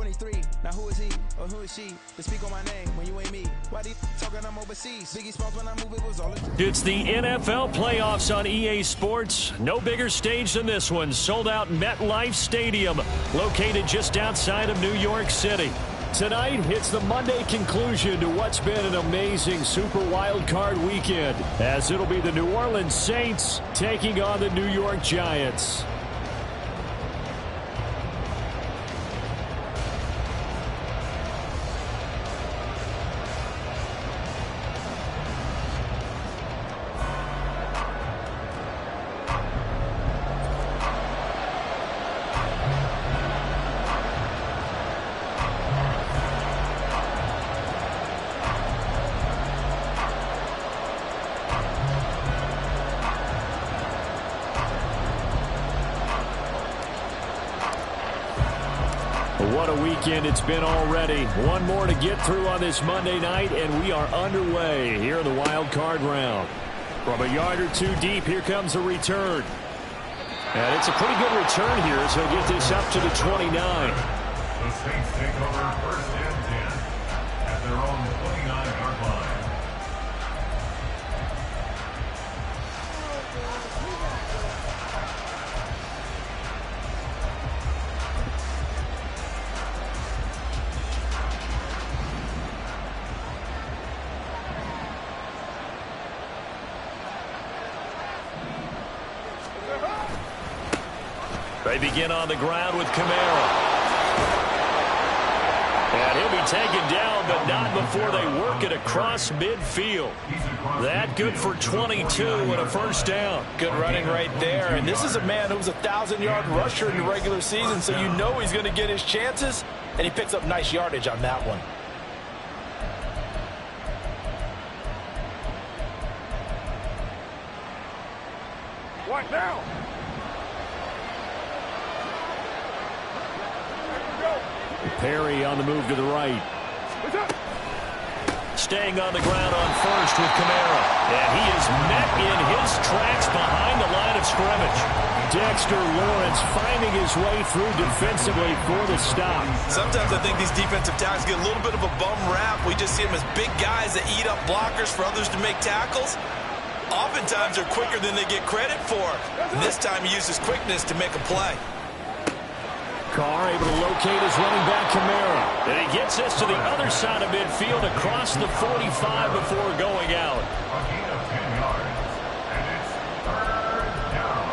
23. Now who is he or who is she to speak on my name when you ain't me? Why do you talking I'm overseas? Biggie Smalls when I move it was all It's the NFL playoffs on EA Sports. No bigger stage than this one. Sold out MetLife Stadium, located just outside of New York City. Tonight, it's the Monday conclusion to what's been an amazing Super Wild Card weekend, as it'll be the New Orleans Saints taking on the New York Giants. What a weekend it's been already. One more to get through on this Monday night, and we are underway here in the wild card round. From a yard or two deep, here comes a return. And it's a pretty good return here, so he'll get this up to the 29. The Saints take over first and 10 at their own 29-yard line. They begin on the ground with Camara. And he'll be taken down, but not before they work it across midfield. That good for 22 and a first down. Good running right there. And this is a man who was a 1,000-yard rusher in the regular season, so you know he's going to get his chances. And he picks up nice yardage on that one. What now? Perry on the move to the right. Staying on the ground on first with Camara. And he is met in his tracks behind the line of scrimmage. Dexter Lawrence finding his way through defensively for the stop. Sometimes I think these defensive tackles get a little bit of a bum rap. We just see them as big guys that eat up blockers for others to make tackles. Oftentimes they're quicker than they get credit for. And this time he uses quickness to make a play. Carr able to locate his running back, Camara. And he gets this to the other side of midfield across the 45 before going out. A gain of 10 yards, and it's third down.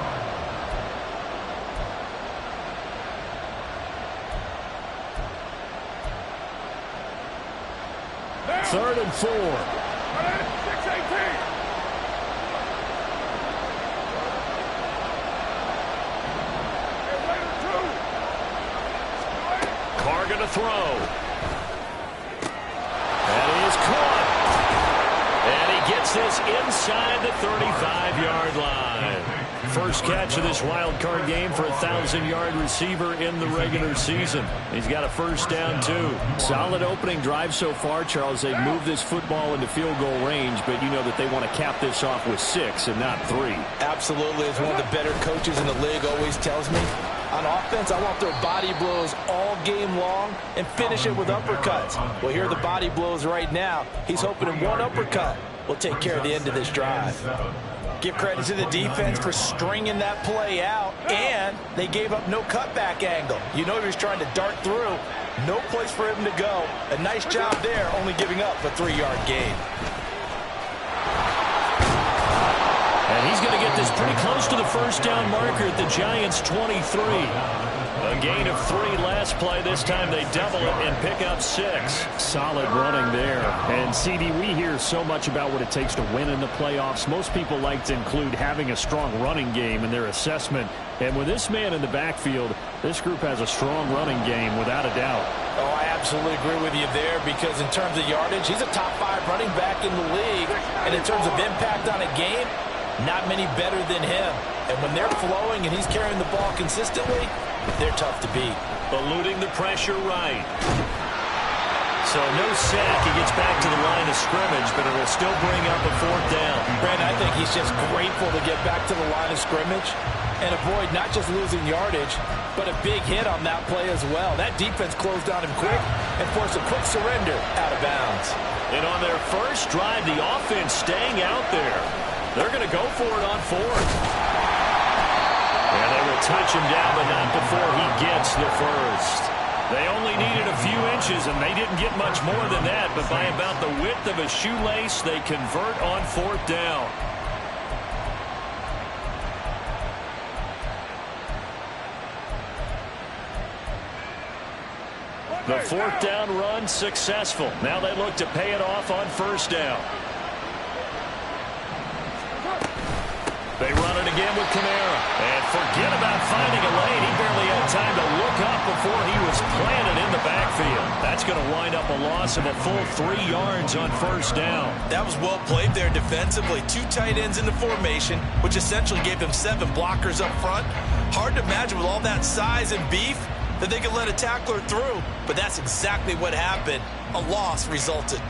Third and 4. 6-18. Carr going to throw. That is caught. And he gets this inside the 35-yard line. First catch of this wild card game for a 1,000-yard receiver in the regular season. He's got a first down, too. Solid opening drive so far, Charles. They've moved this football into field goal range, but you know that they want to cap this off with 6 and not 3. Absolutely. As one of the better coaches in the league always tells me, on offense, I want their body blows all game long and finish it with uppercuts. Well, here are the body blows right now. He's hoping in one uppercut will take care of the end of this drive. Give credit to the defense for stringing that play out, and they gave up no cutback angle. You know he was trying to dart through. No place for him to go. A nice job there, only giving up a 3-yard gain. And he's going to get this pretty close to the first down marker at the Giants' 23. A gain of 3 last play. This time they double it and pick up 6. Solid running there. And, CD, we hear so much about what it takes to win in the playoffs. Most people like to include having a strong running game in their assessment. And with this man in the backfield, this group has a strong running game without a doubt. Oh, I absolutely agree with you there, because in terms of yardage, he's a top 5 running back in the league. And in terms of impact on a game, not many better than him. And when they're flowing and he's carrying the ball consistently, they're tough to beat. Eluding the pressure right. So no sack. He gets back to the line of scrimmage, but it'll still bring up a 4th down. Brandon, I think he's just grateful to get back to the line of scrimmage and avoid not just losing yardage, but a big hit on that play as well. That defense closed on him quick and forced a quick surrender out of bounds. And on their first drive, the offense staying out there. They're going to go for it on 4th. And they will touch him down, but not before he gets the first. They only needed a few inches, and they didn't get much more than that. But by about the width of a shoelace, they convert on 4th down. The 4th down run successful. Now they look to pay it off on 1st down. They run it again with Kamara. And forget about finding a lane. He barely had time to look up before he was planted in the backfield. That's going to wind up a loss of a full 3 yards on 1st down. That was well played there defensively. 2 tight ends in the formation, which essentially gave them 7 blockers up front. Hard to imagine with all that size and beef that they could let a tackler through. But that's exactly what happened. A loss resulted.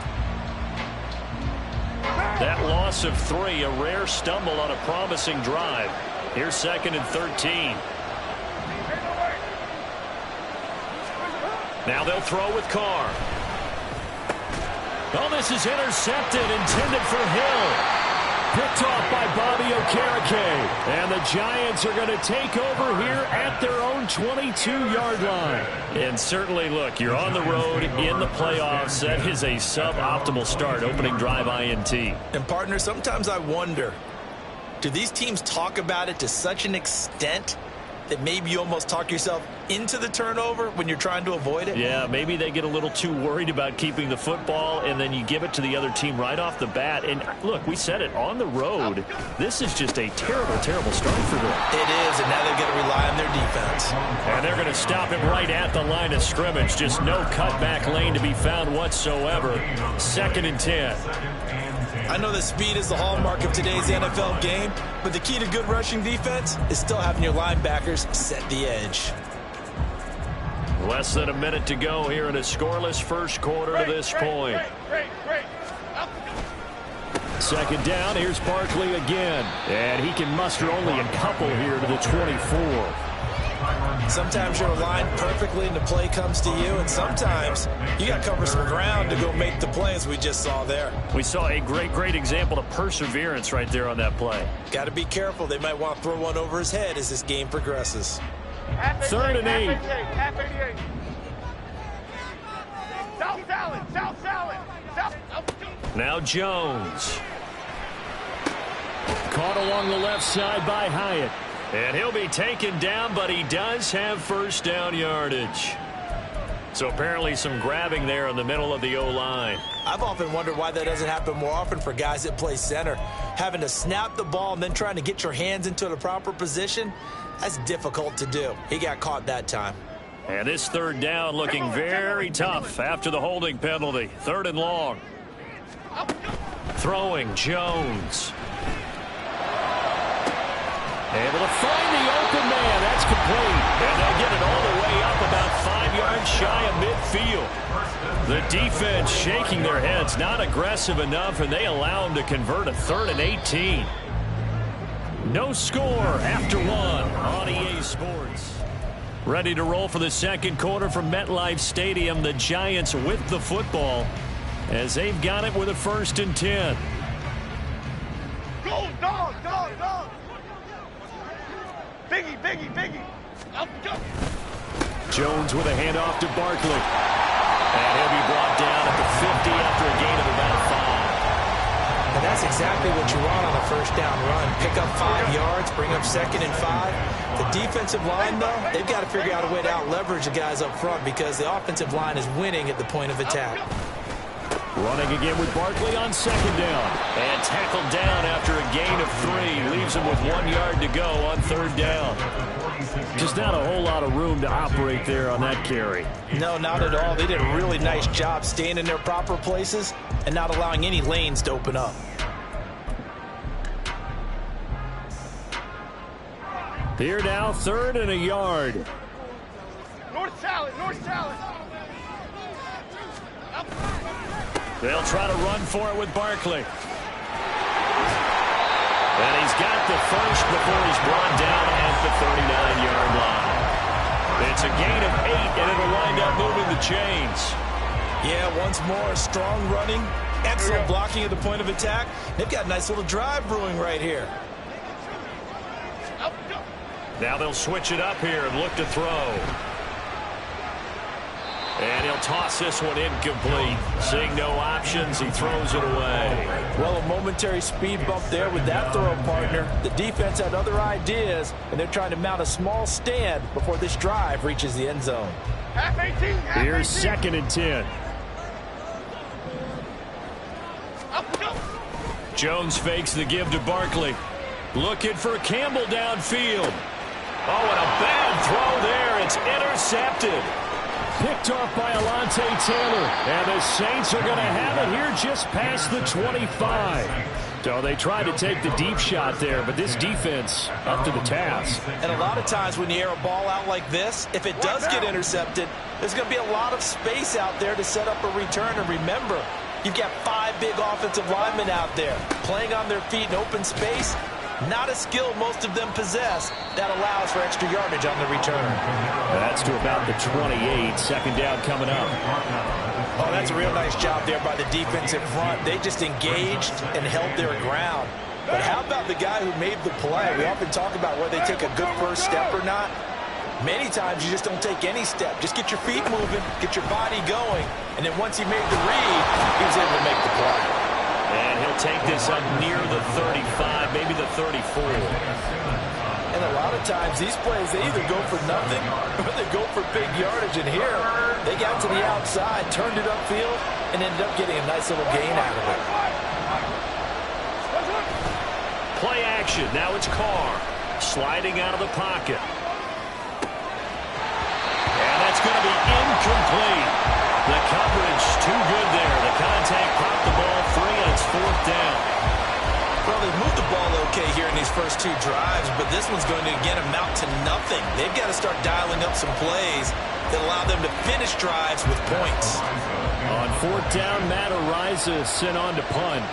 That loss of 3, a rare stumble on a promising drive. Here's 2nd and 13. Now they'll throw with Carr. Oh, this is intercepted, intended for Hill. Picked off by Bobby Okereke. And the Giants are going to take over here at their own 22-yard line. And certainly, look, you're on the road in the playoffs. That is a suboptimal start, opening drive INT. And, partner, sometimes I wonder, do these teams talk about it to such an extent that maybe you almost talk yourself into the turnover when you're trying to avoid it? Yeah, maybe they get a little too worried about keeping the football, and then you give it to the other team right off the bat. And, look, we said it, on the road, this is just a terrible, terrible start for them. It is, and now they've got to rely on their defense. And they're going to stop him right at the line of scrimmage. Just no cutback lane to be found whatsoever. 2nd and 10. I know that speed is the hallmark of today's NFL game, but the key to good rushing defense is still having your linebackers set the edge. Less than a minute to go here in a scoreless first quarter to this point. 2nd down, here's Barkley again. And he can muster only a couple here to the 24. Sometimes you're aligned perfectly and the play comes to you, and sometimes you got to cover some ground to go make the play, as we just saw there. We saw a great example of perseverance right there on that play. Got to be careful. They might want to throw one over his head as this game progresses. 3rd and 8. Half 88. South salad, south salad, south. Now Jones. Caught along the left side by Hyatt. And he'll be taken down, but he does have 1st down yardage. So apparently some grabbing there in the middle of the O-line. I've often wondered why that doesn't happen more often for guys that play center. Having to snap the ball and then trying to get your hands into the proper position, that's difficult to do. He got caught that time. And this 3rd down looking very tough after the holding penalty. 3rd and long. Throwing Jones. Able to find the open man. That's complete. And they'll get it all the way up about 5 yards shy of midfield. The defense shaking their heads, not aggressive enough, and they allow them to convert a 3rd and 18. No score after 1 on EA Sports. Ready to roll for the 2nd quarter from MetLife Stadium. The Giants with the football as they've got it with a 1st and 10. Go, dog, dog, dog. Biggie, Biggie, Biggie. Up, go. Jones with a handoff to Barkley. And he'll be brought down at the 50 after a gain of about 5. And that's exactly what you want on a 1st down run. Pick up 5 yards, bring up 2nd and 5. The defensive line, though, they've got to figure out a way to out-leverage the guys up front because the offensive line is winning at the point of attack. Running again with Barkley on 2nd down. And tackled down after a gain of 3. Leaves him with 1 yard to go on 3rd down. Just not a whole lot of room to operate there on that carry. No, not at all. They did a really nice job staying in their proper places and not allowing any lanes to open up. Here now, 3rd and a yard. North salad, north salad. They'll try to run for it with Barkley. And he's got the first before he's brought down at the 39-yard line. It's a gain of 8, and it'll wind up moving the chains. Yeah, once more, strong running, excellent blocking at the point of attack. They've got a nice little drive brewing right here. Now they'll switch it up here and look to throw. And he'll toss this one incomplete. Seeing no options, he throws it away. Well, a momentary speed bump there with that throw, partner. The defense had other ideas, and they're trying to mount a small stand before this drive reaches the end zone. Half 18, half Here's 18. 2nd and 10. Jones fakes the give to Barkley. Looking for Campbell downfield. Oh, and a bad throw there. It's intercepted. Picked off by Alontae Taylor. And the Saints are going to have it here just past the 25. So they tried to take the deep shot there, but this defense up to the task. And a lot of times when you air a ball out like this, if it does get intercepted, there's going to be a lot of space out there to set up a return. And remember, you've got 5 big offensive linemen out there playing on their feet in open space. Not a skill most of them possess that allows for extra yardage on the return. That's to about the 28. 2nd down coming up. Oh, that's a real nice job there by the defense in front. They just engaged and held their ground. But how about the guy who made the play? We often talk about whether they take a good first step or not. Many times you just don't take any step. Just get your feet moving, get your body going, and then once he made the read, he was able to make the play. And he'll take this up near the 35, maybe the 34. And a lot of times these plays, they either go for nothing or they go for big yardage. And here, they got to the outside, turned it upfield, and ended up getting a nice little gain out of it. Play action. Now it's Carr sliding out of the pocket. And that's going to be incomplete. The coverage too good there. The contact popped the ball free, and it's 4th down. Well, they've moved the ball okay here in these first 2 drives, but this one's going to, again, amount to nothing. They've got to start dialing up some plays that allow them to finish drives with points. On 4th down, Matt Ariza sent on to punt.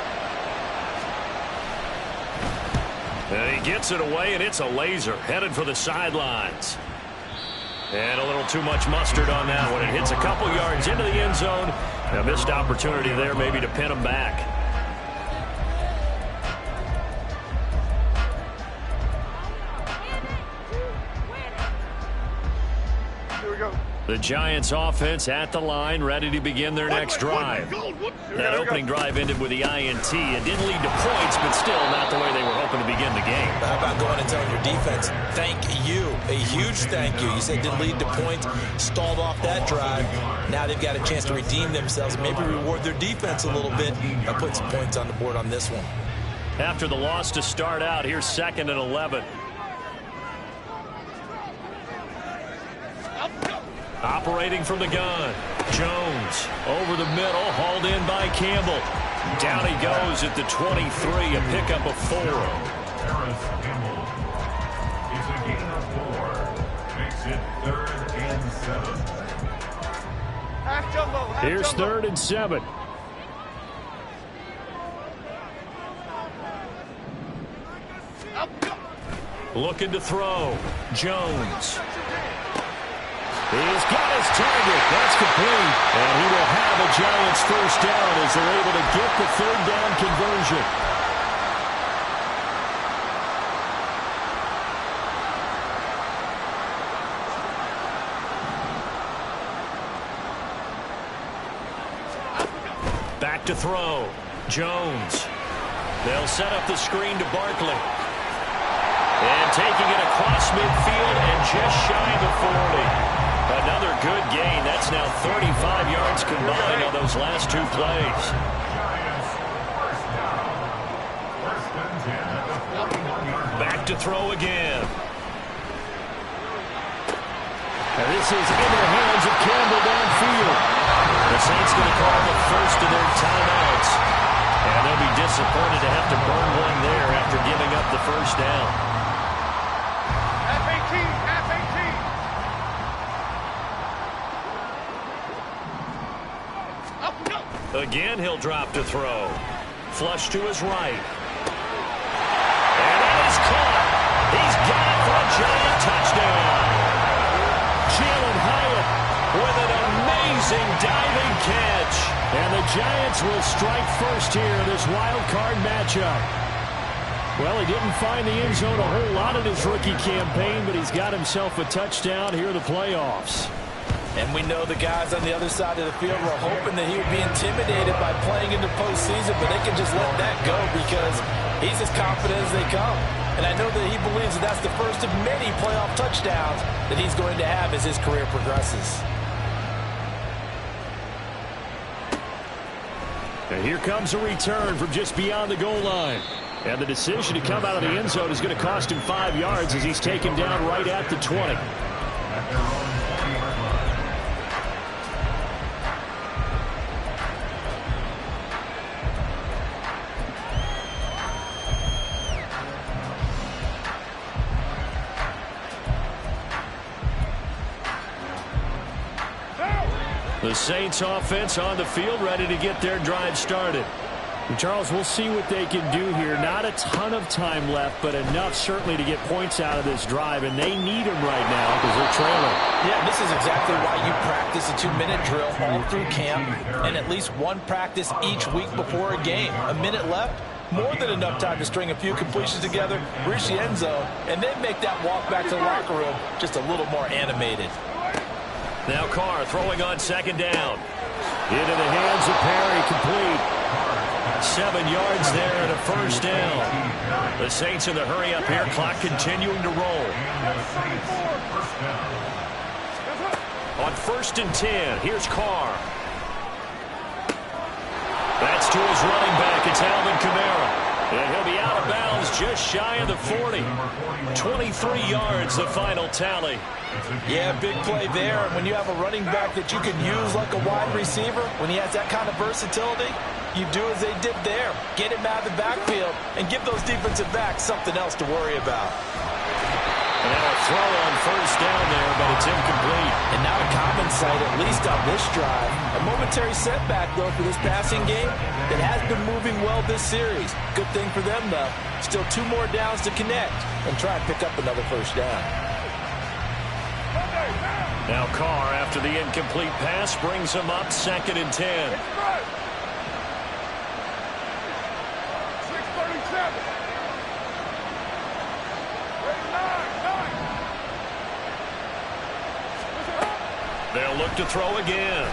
And he gets it away, and it's a laser headed for the sidelines. And a little too much mustard on that one. It hits a couple yards into the end zone. A missed opportunity there maybe to pin him back. Here we go. The Giants offense at the line, ready to begin their next drive. That opening drive ended with the INT. It didn't lead to points, but still not the way they were hoping to begin the game. How about going and telling your defense, thank you, a huge thank you. You said it didn't lead to points, stalled off that drive. Now they've got a chance to redeem themselves, maybe reward their defense a little bit by putting some points on the board on this one. After the loss to start out, here's 2nd and 11. Operating from the gun. Jones over the middle, hauled in by Campbell. Down he goes at the 23, a pickup of 4. It's a gain of 4. Makes it 3rd and 7. Half jumbo, half Here's jumbo. 3rd and 7. Looking to throw. Jones. He's got his target. That's complete. And he will have a Giants first down as they're able to get the 3rd down conversion. Back to throw. Jones. They'll set up the screen to Barkley. And taking it across midfield and just shy of the 40. Another good gain. That's now 35 yards combined on those last 2 plays. Back to throw again. And this is in the hands of Campbell downfield. The Saints going to call the first of their timeouts. And they'll be disappointed to have to burn one there after giving up the first down. Half 18, half 18. Again, he'll drop to throw. Flush to his right. And that is caught. He's got it for a Giant touchdown. Jalen Hyatt with an amazing diving catch. And the Giants will strike first here in this wild card matchup. Well, he didn't find the end zone a whole lot in his rookie campaign, but he's got himself a touchdown here in the playoffs. And we know the guys on the other side of the field were hoping that he would be intimidated by playing in the postseason, but they can just let that go because he's as confident as they come. And I know that he believes that that's the first of many playoff touchdowns that he's going to have as his career progresses. And here comes a return from just beyond the goal line. And the decision to come out of the end zone is going to cost him 5 yards as he's taken down right at the 20. The Saints offense on the field, ready to get their drive started. And Charles, we'll see what they can do here. Not a ton of time left, but enough certainly to get points out of this drive, and they need them right now because they're trailing. Yeah, this is exactly why you practice a 2-minute drill all through camp and at least one practice each week before a game. A minute left, more than enough time to string a few completions together, reach the end zone, and then make that walk back to the locker room just a little more animated. Now Carr throwing on second down. Into the hands of Perry, complete. 7 yards there and a first down. The Saints in the hurry up here, clock continuing to roll. On 1st and 10, here's Carr. That's to his running back, it's Alvin Kamara. And he'll be out of bounds just shy of the 40. 23 yards, the final tally. Yeah, big play there. And when you have a running back that you can use like a wide receiver, when he has that kind of versatility, you do as they did there. Get him out of the backfield and give those defensive backs something else to worry about. And now a throw on first down there, but it's incomplete. And not a common sight, at least on this drive. A momentary setback, though, for this passing game that has been moving well this series. Good thing for them, though. Still 2 more downs to connect and try and pick up another first down. Now Carr, after the incomplete pass, brings him up 2nd and 10. 6:37. They'll look to throw again.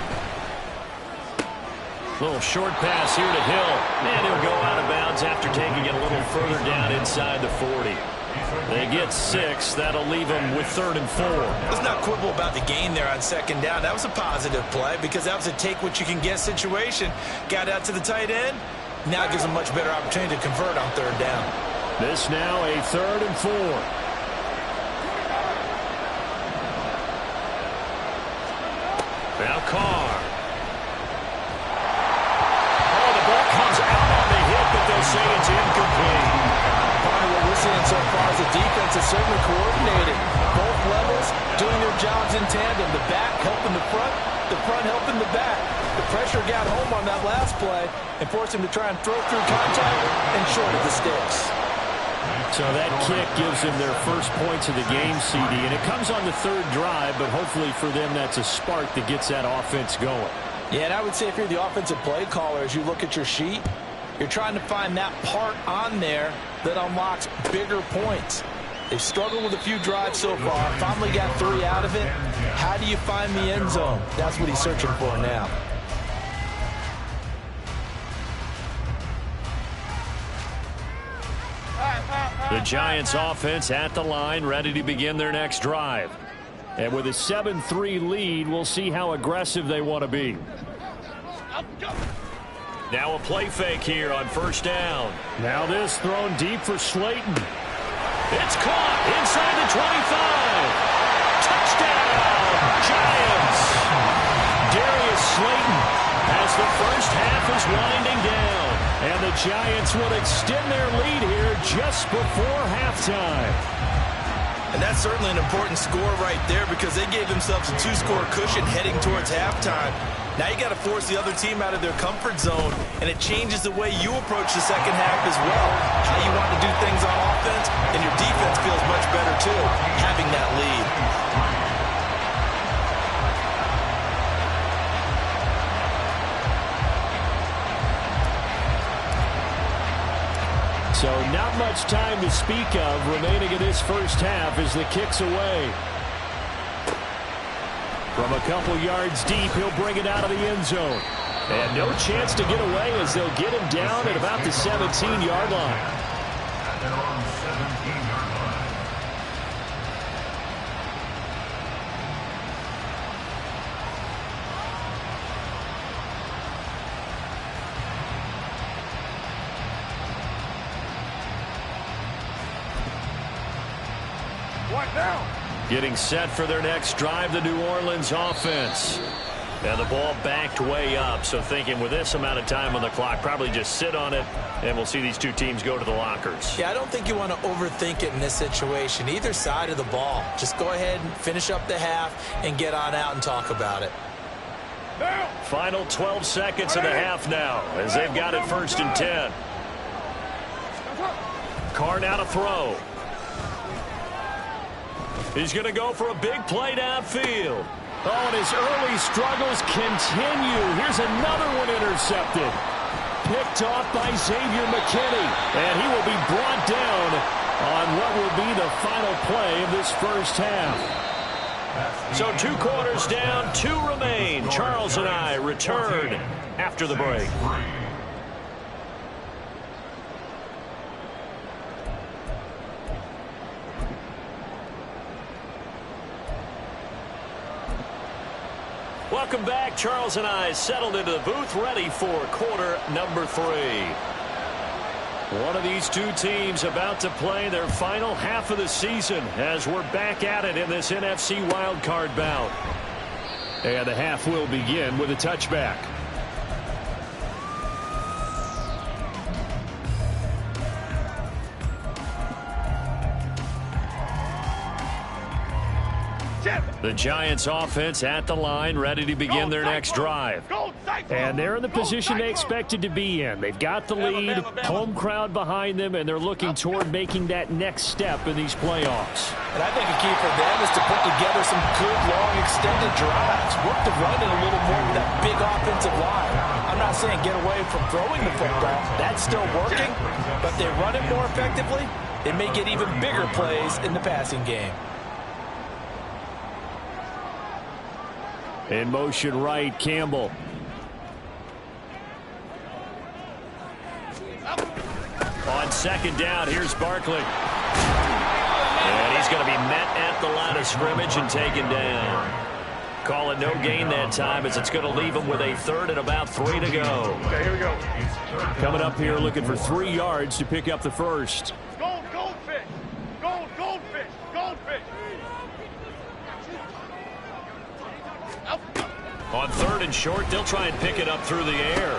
Little short pass here to Hill. And he'll go out of bounds after taking it a little further down inside the 40. They get 6. That'll leave them with 3rd and 4. Let's not quibble about the gain there on 2nd down. That was a positive play because that was a take-what-you-can-get situation. Got out to the tight end. Now it gives them much better opportunity to convert on 3rd down. This now a 3rd and 4. Now Carr. Oh, the ball comes out on the hit, but they'll say it's incomplete. Part of what we're seeing so far is the defense is certainly coordinated. Both levels doing their jobs in tandem. The back helping the front helping the back. The pressure got home on that last play and forced him to try and throw through contact and short of the sticks. So that kick gives them their first points of the game, CD, and it comes on the 3rd drive, but hopefully for them that's a spark that gets that offense going. Yeah, and I would say if you're the offensive play caller, as you look at your sheet, you're trying to find that part on there that unlocks bigger points. They've struggled with a few drives so far, finally got 3 out of it. How do you find the end zone? That's what he's searching for now. The Giants offense at the line, ready to begin their next drive. And with a 7-3 lead, we'll see how aggressive they want to be. Now a play fake here on 1st down. Now this thrown deep for Slayton. It's caught inside the 25. Touchdown, Giants. Darius Slayton as the first half is winding down. And the Giants will extend their lead here just before halftime. And that's certainly an important score right there because they gave themselves a 2-score cushion heading towards halftime. Now you got to force the other team out of their comfort zone, and it changes the way you approach the second half as well. How you want to do things on offense, and your defense feels much better too, having that lead. So not much time to speak of remaining in this first half as the kick's away. From a couple yards deep, he'll bring it out of the end zone. And no chance to get away as they'll get him down at about the 17-yard line. At their own 17-yard line. What now? Getting set for their next drive, the New Orleans offense. And the ball backed way up, so thinking with this amount of time on the clock, probably just sit on it, and we'll see these two teams go to the lockers. Yeah, I don't think you want to overthink it in this situation. Either side of the ball. Just go ahead and finish up the half and get on out and talk about it. Now. Final 12 seconds of the half now, as they've got it 1st and 10. Carr now to throw. He's going to go for a big play downfield. Oh, and his early struggles continue. Here's another one intercepted. Picked off by Xavier McKinney. And he will be brought down on what will be the final play of this first half. So 2 quarters down, 2 remain. Charles and I return after the break. Welcome back. Charles and I settled into the booth, ready for quarter number 3. One of these two teams about to play their final half of the season as we're back at it in this NFC wildcard bout. And the half will begin with a touchback. The Giants offense at the line, ready to begin their next drive. And they're in the position they expected to be in. They've got the lead, home crowd behind them, and they're looking toward making that next step in these playoffs. And I think a key for them is to put together some good, long, extended drives. Work the run in a little more with that big offensive line. I'm not saying get away from throwing the football. That's still working. But if they run it more effectively, they may get even bigger plays in the passing game. In motion right, Campbell. On 2nd down, here's Barkley. And he's going to be met at the line of scrimmage and taken down. Call it no gain that time as it's going to leave him with a 3rd and about 3 to go. Okay, here we go. Coming up here looking for 3 yards to pick up the first. Goldfish. Goldfish. Goldfish. On 3rd and short, they'll try and pick it up through the air.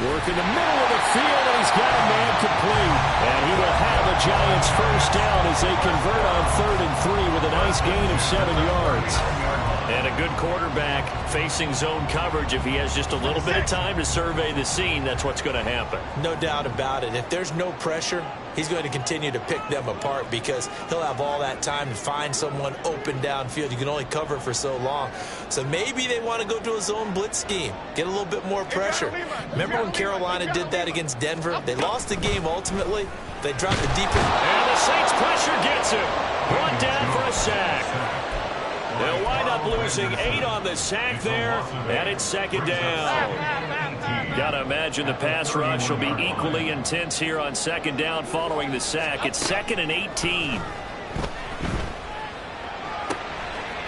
Work in the middle of the field, and he's got a man complete. And he will have a Giants first down as they convert on 3rd and 3 with a nice gain of 7 yards. And a good quarterback facing zone coverage. If he has just a little bit of time to survey the scene, that's what's going to happen. No doubt about it. If there's no pressure, he's going to continue to pick them apart because he'll have all that time to find someone open downfield. You can only cover for so long. So maybe they want to go to a zone blitz scheme, get a little bit more pressure. Remember when Carolina did that against Denver? They lost the game ultimately. They dropped the deep. And the Saints pressure gets him. Brought down for a sack. They'll wind up losing 8 on the sack there, and it's 2nd down. Got to imagine the pass rush will be equally intense here on 2nd down following the sack. It's 2nd and 18.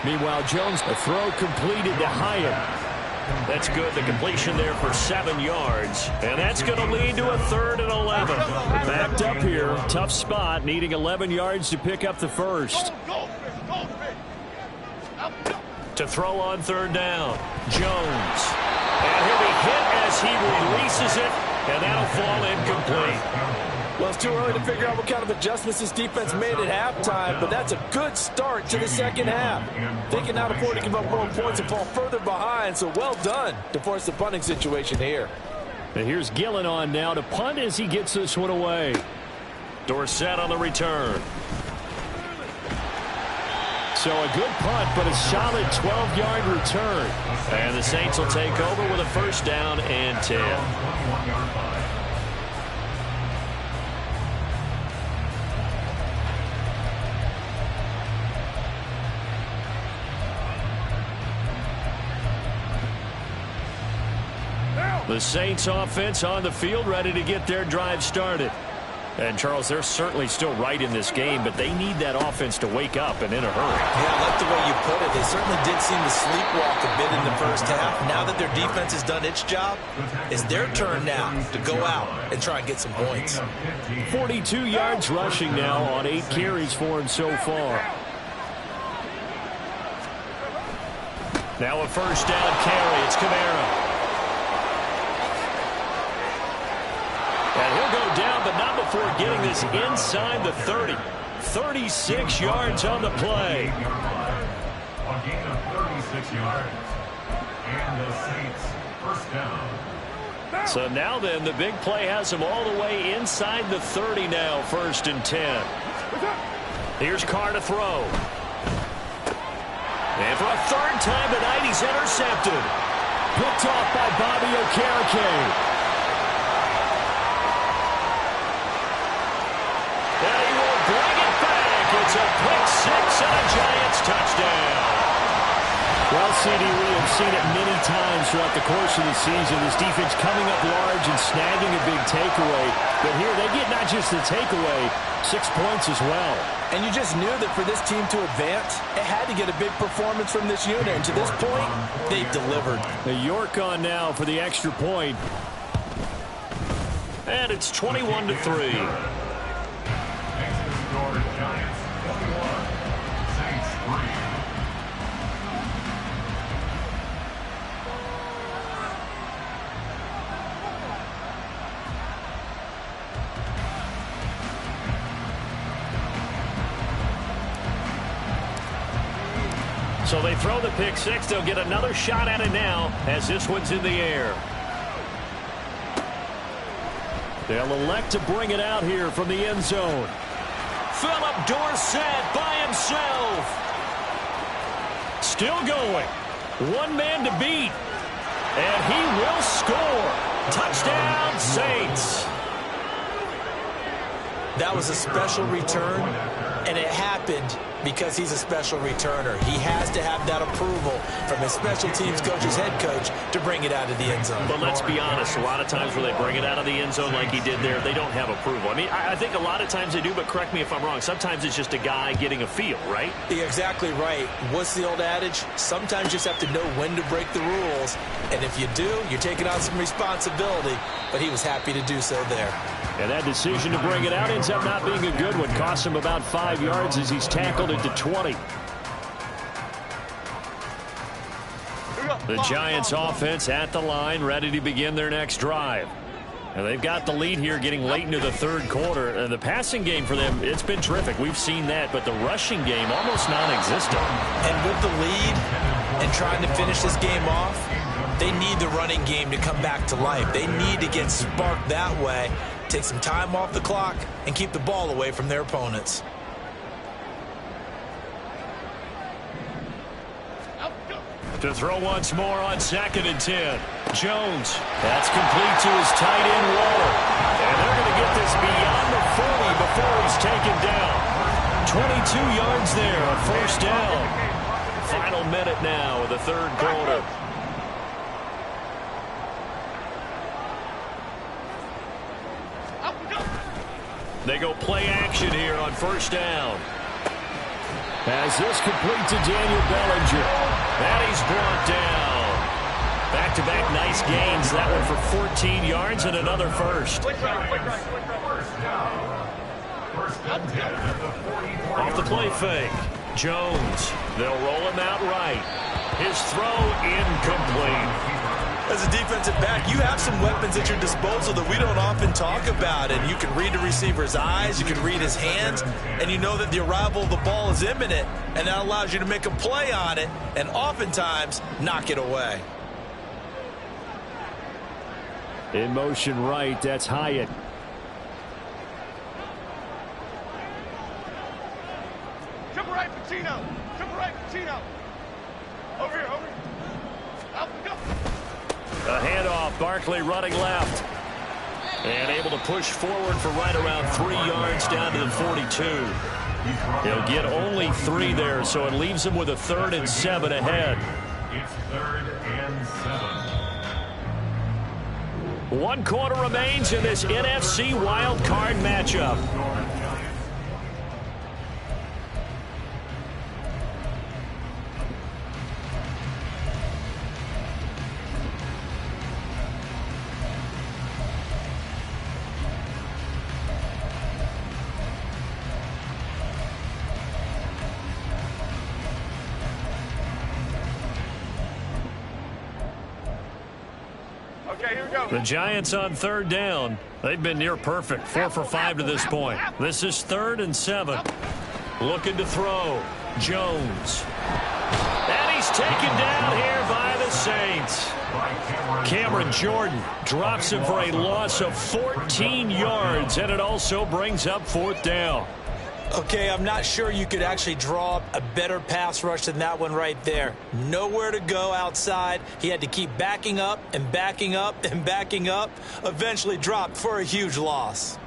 Meanwhile, Jones, a throw completed to Hyatt. That's good. The completion there for 7 yards. And that's going to lead to a 3rd and 11. Backed up here. Tough spot. Needing 11 yards to pick up the first. To throw on 3rd down. Jones. And he'll be hit as he releases it. And that'll fall incomplete. Well, it's too early to figure out what kind of adjustments this defense made at halftime, but that's a good start to the second half. They can now afford to give up more points and fall further behind, so well done to force the punting situation here. And here's Gillen on now to punt as he gets this one away. Dorsett on the return. So a good punt, but a solid 12-yard return. And the Saints will take over with a first down and 10. The Saints offense on the field, ready to get their drive started. And, Charles, they're certainly still right in this game, but they need that offense to wake up and in a hurry. Yeah, I like the way you put it. They certainly did seem to sleepwalk a bit in the first half. Now that their defense has done its job, it's their turn now to go out and try and get some points. 42 yards rushing now on 8 carries for him so far. Now a first down carry. It's Kamara. And he'll go down, but not before getting this inside the 30. 36 yards on the play. A gain of 36 yards. And the Saints first down. So now then, the big play has him all the way inside the 30 now, 1st and 10. Here's Carr to throw. And for a third time tonight, he's intercepted. Picked off by Bobby Okereke. It's a pick six and a Giants touchdown. Well, CD, we have seen it many times throughout the course of the season. This defense coming up large and snagging a big takeaway. But here they get not just the takeaway, 6 points as well. And you just knew that for this team to advance, it had to get a big performance from this unit. And to this point, they've delivered. The York on now for the extra point. And it's 21-3. Giants 21, Saints 3. So they throw the pick six. They'll get another shot at it now as this one's in the air. They'll elect to bring it out here from the end zone. Philip Dorsett by himself. Still going. One man to beat. And he will score. Touchdown, Saints. That was a special return, and it happened because he's a special returner. He has to have that approval from his special teams coach, his head coach, to bring it out of the end zone. But let's be honest, a lot of times when they bring it out of the end zone like he did there, they don't have approval. I mean, I think a lot of times they do, but correct me if I'm wrong. Sometimes it's just a guy getting a feel, right? You're exactly right. What's the old adage? Sometimes you just have to know when to break the rules. And if you do, you're taking on some responsibility. But he was happy to do so there. And that decision to bring it out ends up not being a good one. Costs him about 5 yards as he's tackled it to 20. The Giants offense at the line, ready to begin their next drive. And they've got the lead here getting late into the third quarter. And the passing game for them, it's been terrific. We've seen that, but the rushing game almost non-existent. And with the lead and trying to finish this game off, they need the running game to come back to life. They need to get sparked that way, take some time off the clock, and keep the ball away from their opponents. To throw once more on 2nd and 10. Jones. That's complete to his tight end, Waller. And they're going to get this beyond the 40 before he's taken down. 22 yards there, a first down. Final minute now of the third quarter. They go play action here on first down. As this complete to Daniel Bellinger. And he's brought down. Back-to-back nice gains. That one for 14 yards and another first. First and 10 at the 44. Off the play fake. Jones. They'll roll him out right. His throw incomplete. As a defensive back, you have some weapons at your disposal that we don't often talk about. And you can read the receiver's eyes, you can read his hands, and you know that the arrival of the ball is imminent. And that allows you to make a play on it and oftentimes knock it away. In motion right, that's Hyatt. Triple right, Pacino. Triple right, Pacino. Over here, over here. Out, go. A handoff, Barkley running left. And able to push forward for right around 3 yards down to the 42. He'll get only 3 there, so it leaves him with a 3rd and 7 ahead. It's 3rd and 7. 1 quarter remains in this NFC wild card matchup. Okay, here we go. The Giants on 3rd down. They've been near perfect, 4 for 5 to this point. This is 3rd and 7. Looking to throw. Jones. And he's taken down here by the Saints. Cameron Jordan drops him for a loss of 14 yards, and it also brings up 4th down. Okay, I'm not sure you could actually draw up a better pass rush than that one right there. Nowhere to go outside. He had to keep backing up and backing up and backing up. Eventually dropped for a huge loss.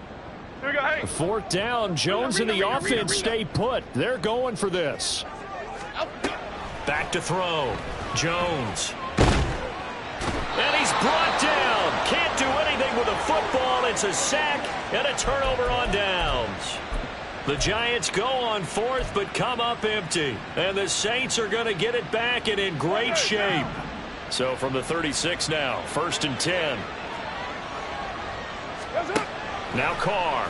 Here we go, hey. 4th down. Jones and the offense stay put. They're going for this. Back to throw. Jones. And he's brought down. Can't do anything with the football. It's a sack and a turnover on downs. The Giants go on 4th but come up empty. And the Saints are going to get it back and in great shape. So from the 36 now, 1st and 10. Now Carr.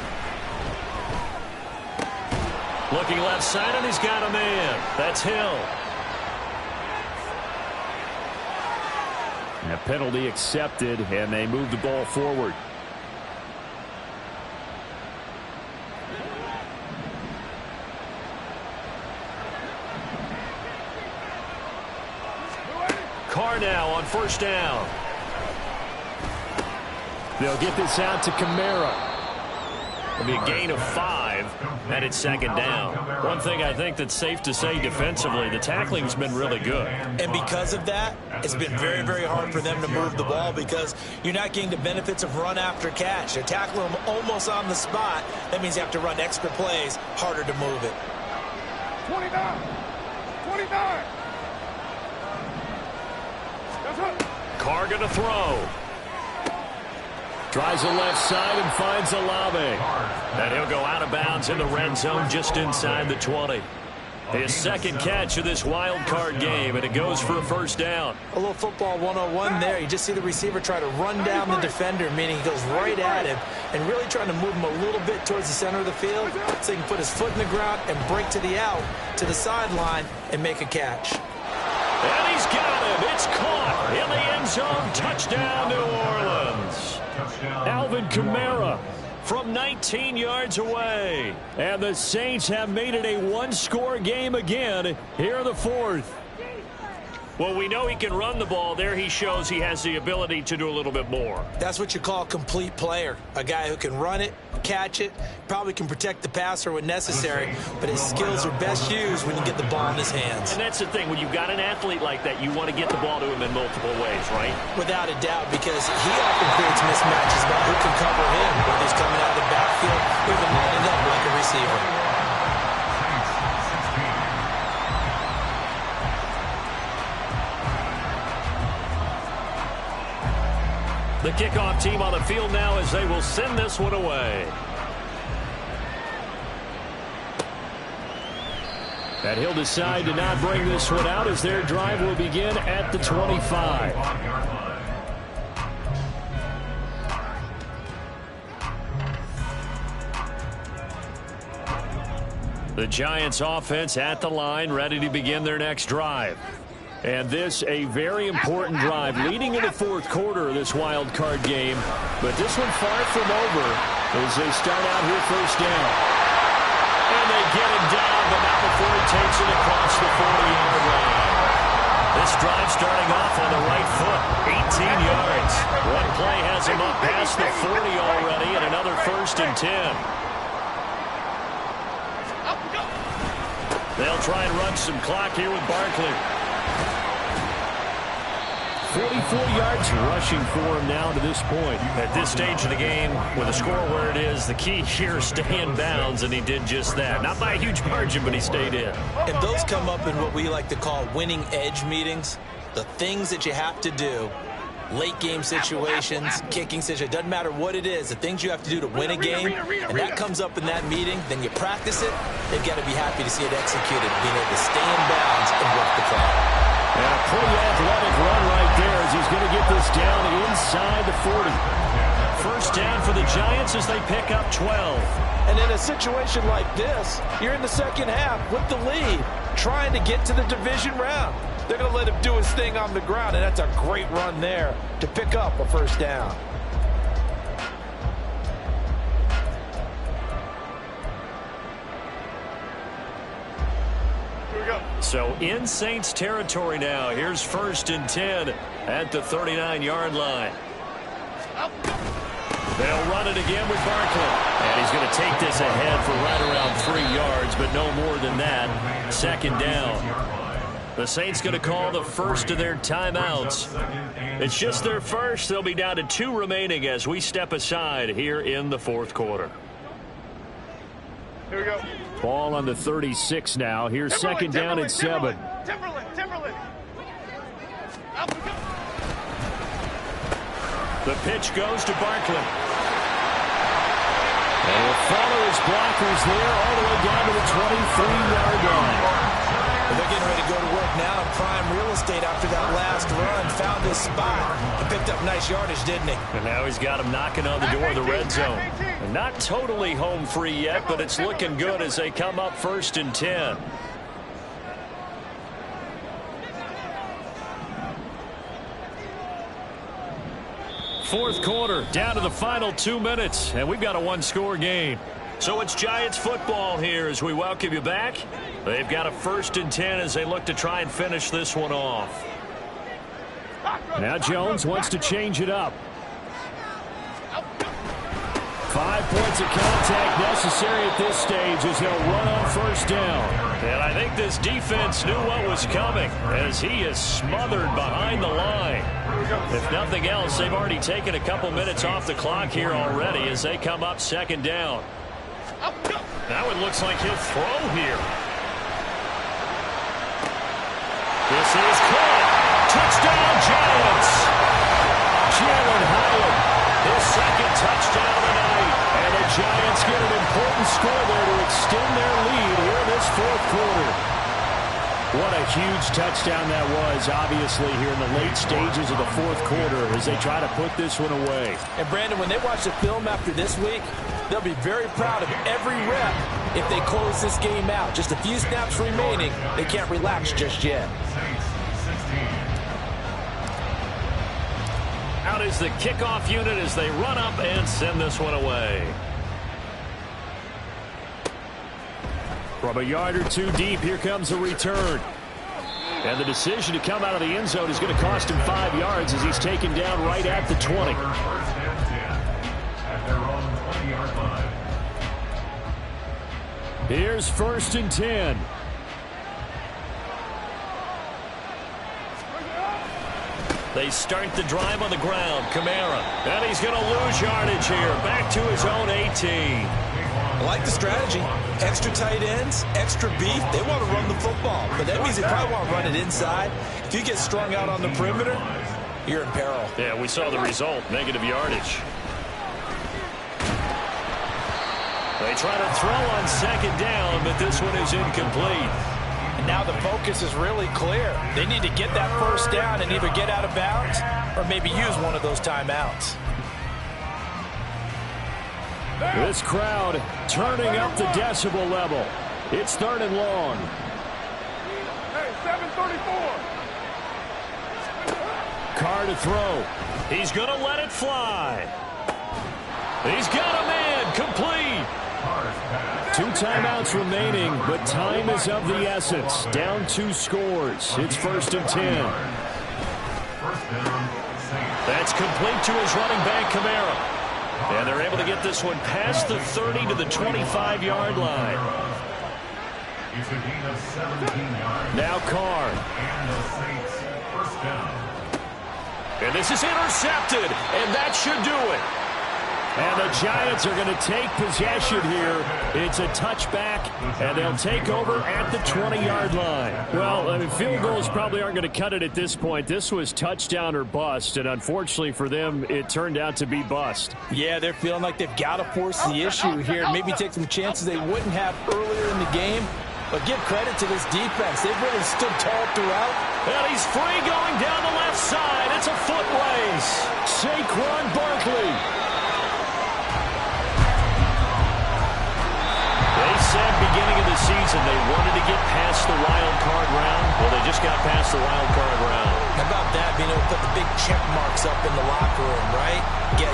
Looking left side, and he's got a man. That's Hill. And a penalty accepted, and they move the ball forward. Carr now on 1st down. They'll get this out to Kamara. It'll be a gain of 5, and it's 2nd down. One thing I think that's safe to say defensively, the tackling's been really good. And because of that, it's been very, very hard for them to move the ball because you're not getting the benefits of run after catch. They're tackling them almost on the spot. That means you have to run extra plays, harder to move it. 29. 29. Carr going to throw. Tries the left side and finds Olave. And he'll go out of bounds in the red zone just inside the 20. His 2nd catch of this wild card game, and it goes for a 1st down. A little football 101 there. You just see the receiver try to run down the defender, meaning he goes right at him and really trying to move him a little bit towards the center of the field so he can put his foot in the ground and break to the out, to the sideline, and make a catch. And he's got him. It's caught in the end zone. Touchdown, New Orleans. Alvin Kamara. From 19 yards away. And the Saints have made it a 1-score game again here in the 4th. Well, we know he can run the ball. There he shows he has the ability to do a little bit more. That's what you call a complete player. A guy who can run it, catch it, probably can protect the passer when necessary, but his skills are best used when you get the ball in his hands. And that's the thing. When you've got an athlete like that, you want to get the ball to him in multiple ways, right? Without a doubt, because he often creates mismatches about who can cover him, whether he's coming out of the backfield or even lining up like a receiver. The kickoff team on the field now as they will send this one away. And he'll decide to not bring this one out as their drive will begin at the 25. The Giants offense at the line, ready to begin their next drive. And this a very important drive leading in the fourth quarter of this wild card game. But this one far from over as they start out here first down. And they get him down, but not before he takes it across the 40-yard line. This drive starting off on the right foot, 18 yards. One play has him up past the 40 already, and another 1st and 10. They'll try and run some clock here with Barkley. 44 yards rushing for him now to this point. At this stage of the game, with the score where it is, the key here is stay in bounds, and he did just that. Not by a huge margin, but he stayed in. And those come up in what we like to call winning edge meetings. The things that you have to do, late game situations, kicking situations, doesn't matter what it is, the things you have to do to win a game, and that comes up in that meeting, then you practice it, they've got to be happy to see it executed, being able to stay in bounds and work the clock. And a pretty athletic run right there as he's going to get this down inside the 40. First down for the Giants as they pick up 12. And in a situation like this, you're in the second half with the lead, trying to get to the division round. They're going to let him do his thing on the ground, and that's a great run there to pick up a first down. So in Saints territory now. Here's 1st and 10 at the 39-yard line. They'll run it again with Barkley. And he's going to take this ahead for right around 3 yards, but no more than that. 2nd down. The Saints going to call the first of their timeouts. It's just their first. They'll be down to 2 remaining as we step aside here in the fourth quarter. Here we go. Ball on the 36 now. Here's 2nd down and 7. Timberland. The pitch goes to Barkley. And will follow his blockers there all the way down to the 23-yard line. They're getting ready to go to work now in prime real estate after that last run. Found his spot and picked up nice yardage, didn't he? And now he's got him knocking on the door of the red zone. And not totally home free yet, but it's looking good as they come up 1st and 10. Fourth quarter, down to the final 2 minutes, and we've got a 1-score game. So it's Giants football here as we welcome you back. They've got a 1st and 10 as they look to try and finish this one off. Now Jones wants to change it up. 5 points of contact necessary at this stage as he'll run on 1st down. And I think this defense knew what was coming as he is smothered behind the line. If nothing else, they've already taken a couple minutes off the clock here already as they come up 2nd down. Now it looks like he'll throw here. This is caught. Touchdown, Giants. Jalen Howard, his 2nd touchdown tonight. And the Giants get an important score there to extend their lead here in this fourth quarter. What a huge touchdown that was, obviously, here in the late stages of the fourth quarter as they try to put this one away. And, Brandon, when they watch the film after this week, they'll be very proud of every rep if they close this game out. Just a few snaps remaining. They can't relax just yet. Out is the kickoff unit as they run up and send this one away. From a yard or 2 deep, here comes a return. And the decision to come out of the end zone is going to cost him 5 yards as he's taken down right at the 20. Here's 1st and 10. They start the drive on the ground. Kamara. And he's going to lose yardage here. Back to his own 18. I like the strategy. Extra tight ends, extra beef. They want to run the football, but that means they probably want to run it inside. If you get strung out on the perimeter, you're in peril. Yeah, we saw the result. Negative yardage. They try to throw on 2nd down, but this one is incomplete. And now the focus is really clear. They need to get that 1st down and either get out of bounds or maybe use one of those timeouts. This crowd turning up the decibel level. It's 3rd and long. Hey, 7:34. Carr to throw. He's going to let it fly. He's got a man. Complete. 2 timeouts remaining, but time is of the essence. Down 2 scores. It's 1st and 10. That's complete to his running back, Kamara. And they're able to get this one past the 30 to the 25-yard line. It's a gain of 17 yards. Now Carr. And the Saints first down. And this is intercepted, and that should do it. And the Giants are going to take possession here. It's a touchback, and they'll take over at the 20-yard line. Well, I mean, field goals probably aren't going to cut it at this point. This was touchdown or bust, and unfortunately for them, it turned out to be bust. Yeah, they're feeling like they've got to force the issue here, maybe take some chances they wouldn't have earlier in the game. But give credit to this defense. They've really stood tall throughout. And he's free going down the left side. It's a foot race. Saquon Barkley. They said beginning of the season they wanted to get past the wild card round. Well, they just got past the wild card round. How about that, being able to put the big check marks up in the locker room, right? Get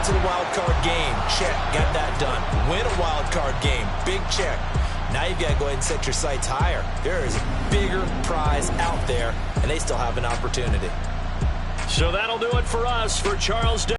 to the wild card game. Check. Got that done. Win a wild card game. Big check. Now you've got to go ahead and set your sights higher. There is a bigger prize out there, and they still have an opportunity. So that'll do it for us. For Charles